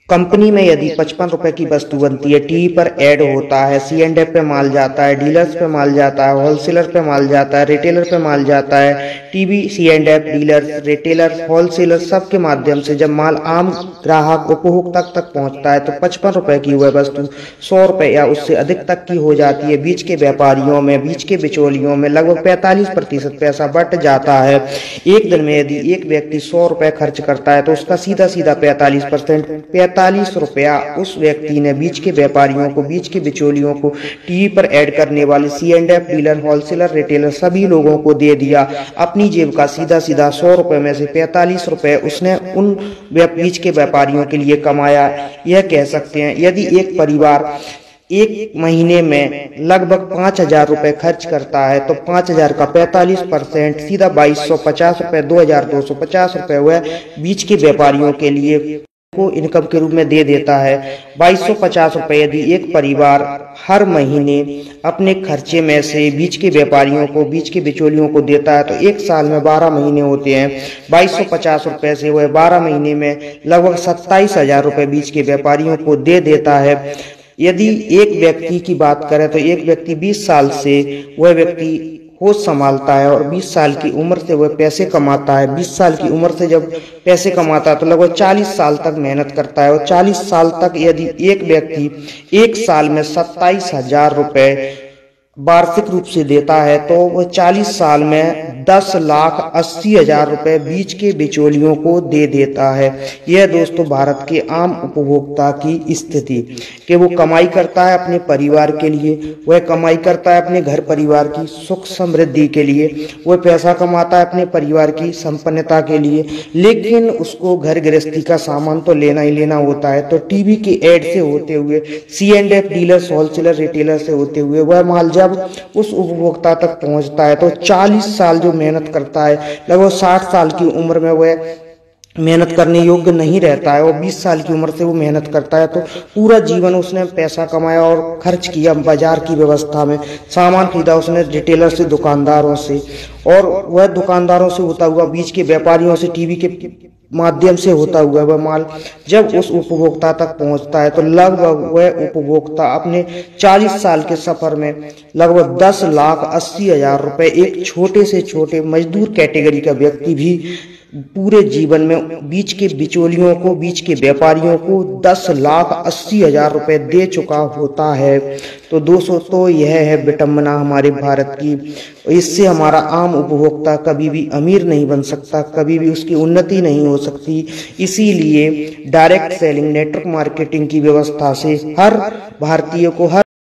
Company में यदि 55 रुपए की वस्तु बनती है, टीवी पर ऐड होता है, C&F पे माल जाता है, डीलर्स पे माल जाता है, होलसेलर पे माल जाता है, रिटेलर पे माल जाता है, TV, C&F, dealers, retailer, wholesaler सब के माध्यम से जब माल आम ग्राहक उपभोक्ता तक पहुंचता है तो 55 रुपए की वह वस्तु 100 रुपए या उससे अधिक तक की हो जाती है। बीच के व्यापारियों में, बीच के बिचौलियों में लगभग 45% पैसा बट जाता है। एक दिन में यदि एक व्यक्ति 100 रुपए खर्च करता है तो उसका सीधा सीधा 45 रुपया उस व्यक्ति ने बीच के व्यापारियों को, बीच के बिचौलियों को, टीवी पर ऐड करने वाले C&F, डीलर, होलसेलर, रिटेलर सभी लोगों को दे दिया। अपनी जेब का सीधा सीधा 100 रुपए में से 45 रुपए उसने उन बीच के व्यापारियों के लिए कमाया। यह कह सकते हैं यदि एक परिवार एक महीने में लगभग 5,000 रुपए खर्च करता है तो 5,000 का 45% सीधा 2,250 रुपए, 2,250 रुपए वह बीच के व्यापारियों के लिए को इनकम के रूप में दे देता है। 2,250 रुपए यदि एक परिवार हर महीने अपने खर्चे में से बीच के व्यापारियों को, बीच के बिचौलियों को देता है तो एक साल में 12 महीने होते हैं। 2,250 रुपए से वह 12 महीने में लगभग 27,000 रुपए बीच के व्यापारियों को दे देता है। यदि एक व्यक्ति की बात करें तो एक व्यक्ति 20 साल से वह व्यक्ति होश संभालता है और 20 साल की उम्र से वह पैसे कमाता है। 20 साल की उम्र से जब पैसे कमाता है तो लगभग 40 साल तक मेहनत करता है और 40 साल तक यदि एक व्यक्ति एक साल में 27,000 रुपए वार्षिक रूप से देता है तो वह 40 साल में 10,80,000 रुपए बीच के बिचौलियों को दे देता है। यह दोस्तों भारत के आम उपभोक्ता की स्थिति कि वो कमाई करता है अपने परिवार के लिए, वह कमाई करता है अपने घर परिवार की सुख समृद्धि के लिए, वह पैसा कमाता है अपने परिवार की संपन्नता के लिए, लेकिन उसको घर गृहस्थी का सामान तो लेना ही लेना होता है। तो टीवी के ऐड से होते हुए, C&F, डीलर्स, होलसेलर, रिटेलर से होते हुए वह माल जब उस उपभोक्ता तक पहुंचता है तो 40 साल जो मेहनत करता है, लगभग 60 साल की उम्र में वह मेहनत करने योग्य नहीं रहता है और 20 साल की उम्र से वो मेहनत करता है तो पूरा जीवन उसने पैसा कमाया और खर्च किया बाजार की व्यवस्था में, सामान खरीदा उसने रिटेलर से, दुकानदारों से, और वह दुकानदारों से होता हुआ, बीच के व्यापारियों से, टीवी के माध्यम से होता हुआ वह माल जब उस उपभोक्ता तक पहुंचता है तो लगभग वह उपभोक्ता अपने 40 साल के सफर में लगभग 10,80,000 रुपए एक छोटे से छोटे मजदूर कैटेगरी का व्यक्ति भी पूरे जीवन में बीच के बिचौलियों को, बीच के व्यापारियों को 10,80,000 रुपए दे चुका होता है। तो दोस्तों यह है विडंबना हमारे भारत की। इससे हमारा आम उपभोक्ता कभी भी अमीर नहीं बन सकता, कभी भी उसकी उन्नति नहीं हो सकती। इसीलिए डायरेक्ट सेलिंग, नेटवर्क मार्केटिंग की व्यवस्था से हर भारतीय को, हर